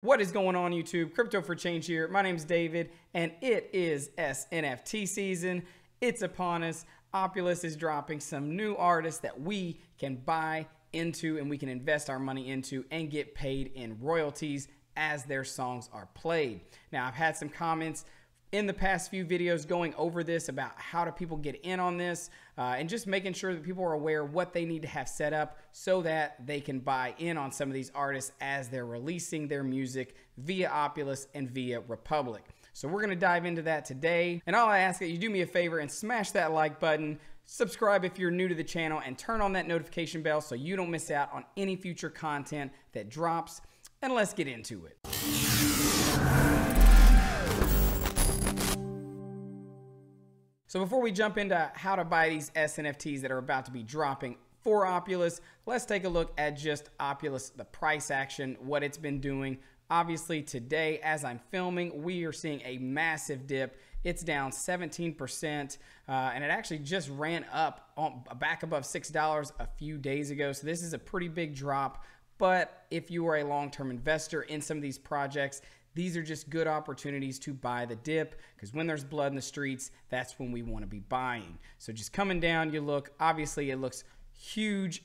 What is going on, YouTube? Crypto for Change here. My name is David, and it is S-NFT season. It's upon us. Opulous is dropping some new artists that we can buy into and we can invest our money into and get paid in royalties as their songs are played. Now, I've had some comments in the past few videos going over this about how do people get in on this and just making sure that people are aware what they need to have set up so that they can buy in on some of these artists as they're releasing their music via Opulous and via Republic. So we're going to dive into that today, and all I ask that you do me a favor and smash that like button, subscribe if you're new to the channel, and turn on that notification bell so you don't miss out on any future content that drops. And let's get into it. So before we jump into how to buy these S-Nft'S that are about to be dropping for Opulous, let's take a look at just Opulous, the price action, what it's been doing. Obviously today, as I'm filming, we are seeing a massive dip. It's down 17%, and it actually just ran up back above $6 a few days ago. So this is a pretty big drop. But if you are a long-term investor in some of these projects, these are just good opportunities to buy the dip, because when there's blood in the streets, that's when we want to be buying. So just coming down, you look, obviously it looks huge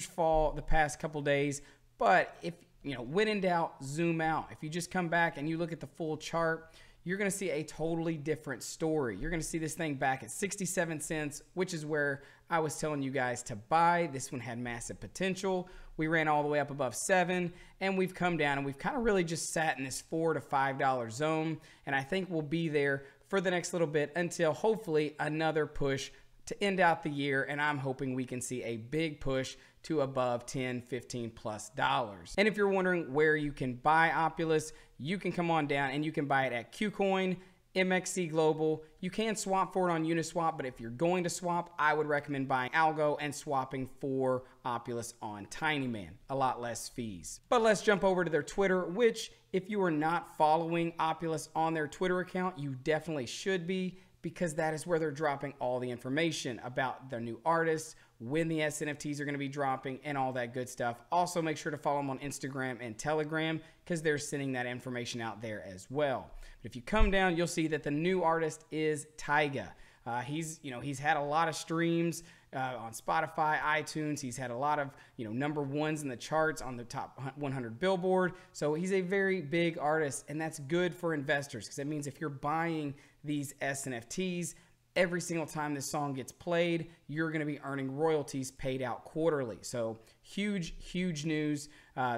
fall the past couple days. But if, you know, when in doubt, zoom out. If you just come back and you look at the full chart, you're going to see a totally different story. You're going to see this thing back at 67 cents, which is where I was telling you guys to buy. This one had massive potential. We ran all the way up above 7, and we've come down, and we've kind of really just sat in this $4 to $5 zone. And I think we'll be there for the next little bit until hopefully another push to end out the year. And I'm hoping we can see a big push to above 10, 15 plus dollars. And if you're wondering where you can buy Opulous, you can come on down and you can buy it at KuCoin, MXC Global. You can swap for it on Uniswap, but if you're going to swap, I would recommend buying Algo and swapping for Opulous on TinyMan. A lot less fees. But let's jump over to their Twitter, which if you are not following Opulous on their Twitter account, you definitely should be, because that is where they're dropping all the information about their new artists, when the S-Nft'S are going to be dropping, and all that good stuff. Also, make sure to follow them on Instagram and Telegram, because they're sending that information out there as well. But if you come down, you'll see that the new artist is Tyga. He's had a lot of streams on Spotify, iTunes. He's had a lot of, number ones in the charts on the top 100 Billboard. So he's a very big artist, and that's good for investors, because it means if you're buying these S-Nft'S, every single time this song gets played, you're going to be earning royalties paid out quarterly. So huge news.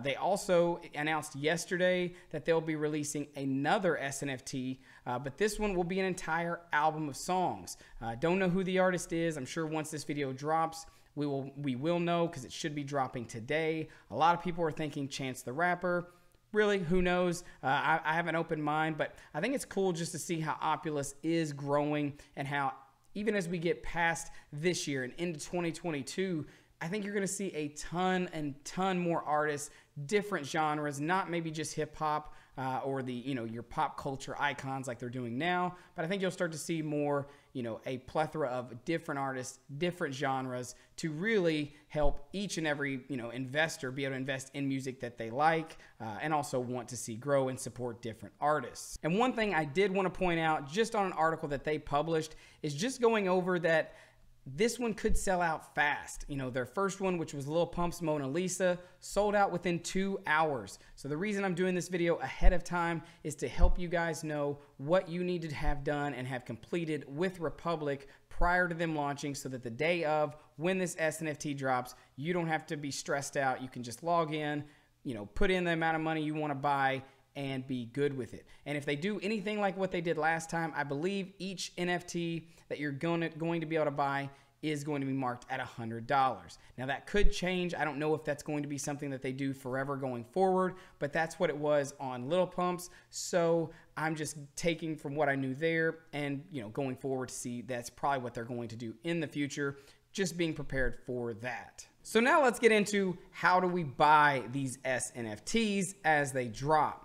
They also announced yesterday that they'll be releasing another S-Nft', but this one will be an entire album of songs. Don't know who the artist is. I'm sure once this video drops, we will know, because it should be dropping today. A lot of people are thinking Chance the Rapper. Really, who knows? I have an open mind, but I think it's cool just to see how Opulous is growing, and how even as we get past this year and into 2022, I think you're going to see a ton more artists, different genres, not maybe just hip hop or the, your pop culture icons like they're doing now, but I think you'll start to see more, a plethora of different artists, different genres, to really help each and every, investor be able to invest in music that they like and also want to see grow and support different artists. And one thing I did want to point out just on an article that they published is just going over that this one could sell out fast. Their first one, which was Lil Pump's Mona Lisa, sold out within 2 hours. So the reason I'm doing this video ahead of time is to help you guys know what you need to have done and have completed with Republic prior to them launching, so that the day of, when this S-Nft' drops, you don't have to be stressed out. You can just log in, put in the amount of money you want to buy, and be good with it. And if they do anything like what they did last time, I believe each NFT that you're going to be able to buy is going to be marked at $100. Now that could change. I don't know if that's going to be something that they do forever going forward, but that's what it was on Lil Pump's. So I'm just taking from what I knew there, and going forward to see that's probably what they're going to do in the future, just being prepared for that. So now let's get into how do we buy these S-Nft'S as they drop.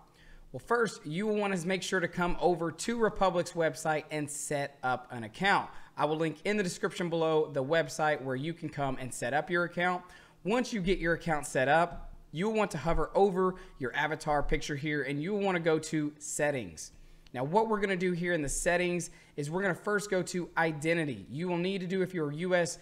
Well, first, you will want to make sure to come over to Republic's website and set up an account. I will link in the description below the website where you can come and set up your account. Once you get your account set up, you'll want to hover over your avatar picture here and you'll want to go to settings. Now what we're going to do here in the settings is we're going to first go to identity. You will need to do, if you're a US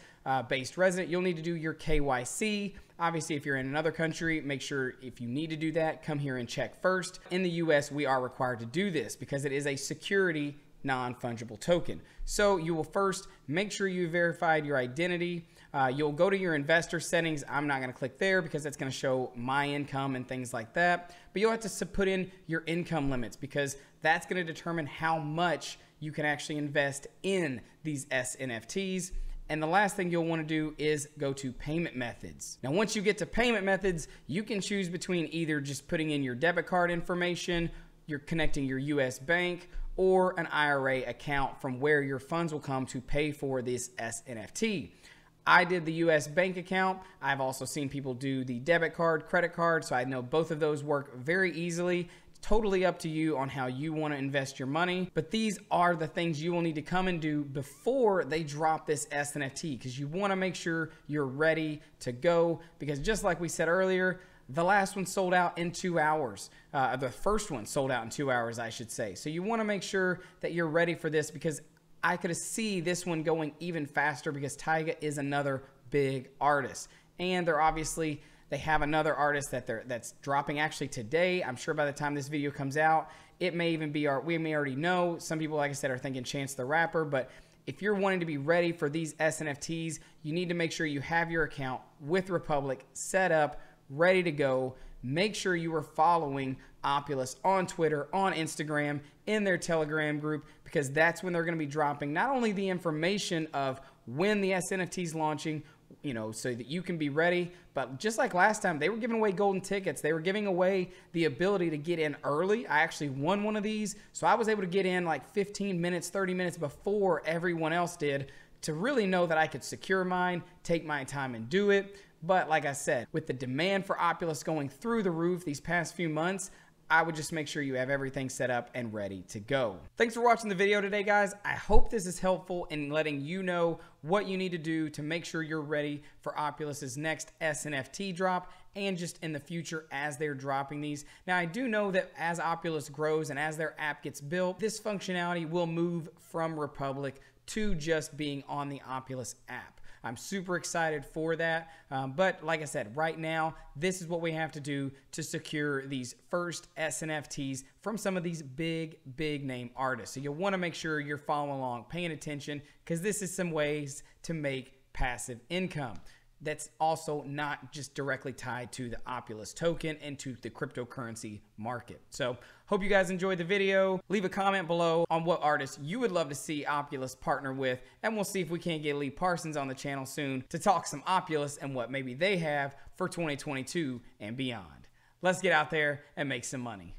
based resident, you'll need to do your KYC. Obviously, if you're in another country, make sure if you need to do that, come here and check first. In the US, we are required to do this because it is a security non-fungible token. So you will first make sure you verified your identity. You'll go to your investor settings. I'm not going to click there because that's going to show my income and things like that. But you'll have to put in your income limits because that's going to determine how much you can actually invest in these S-Nft'S. And the last thing you'll want to do is go to payment methods. Now, once you get to payment methods, you can choose between either just putting in your debit card information, you're connecting your US bank, or an IRA account from where your funds will come to pay for this S-Nft. I did the US bank account. I've also seen people do the debit card, credit card, so I know both of those work very easily. Totally up to you on how you want to invest your money, but these are the things you will need to come and do before they drop this S-Nft, because you want to make sure you're ready to go, because just like we said earlier, the last one sold out in 2 hours. The first one sold out in 2 hours, I should say. So you want to make sure that you're ready for this, because I could see this one going even faster because Tyga is another big artist, and they have another artist that's dropping actually today. I'm sure by the time this video comes out, it may even be we may already know. Some people, like I said, are thinking Chance the Rapper, but if you're wanting to be ready for these S-Nft'S, you need to make sure you have your account with Republic set up, ready to go. Make sure you are following Opulous on Twitter, on Instagram, in their Telegram group, because that's when they're going to be dropping not only the information of when the S-Nft is launching, so that you can be ready, but just like last time, they were giving away golden tickets. They were giving away the ability to get in early. I actually won one of these, so I was able to get in like 15 minutes, 30 minutes before everyone else did, to really know that I could secure mine, take my time and do it. But like I said, with the demand for Opulous going through the roof these past few months, I would just make sure you have everything set up and ready to go. Thanks for watching the video today, guys. I hope this is helpful in letting you know what you need to do to make sure you're ready for Opulous's next S-Nft drop, and just in the future as they're dropping these. Now, I do know that as Opulous grows and as their app gets built, this functionality will move from Republic to just being on the Opulous app. I'm super excited for that. But like I said, right now, this is what we have to do to secure these first S-Nft'S from some of these big name artists. So you'll want to make sure you're following along, paying attention, because this is some ways to make passive income that's also not just directly tied to the Opulous token and to the cryptocurrency market. So hope you guys enjoyed the video. Leave a comment below on what artists you would love to see Opulous partner with, and we'll see if we can't get Lee Parsons on the channel soon to talk some Opulous and what maybe they have for 2022 and beyond. Let's get out there and make some money.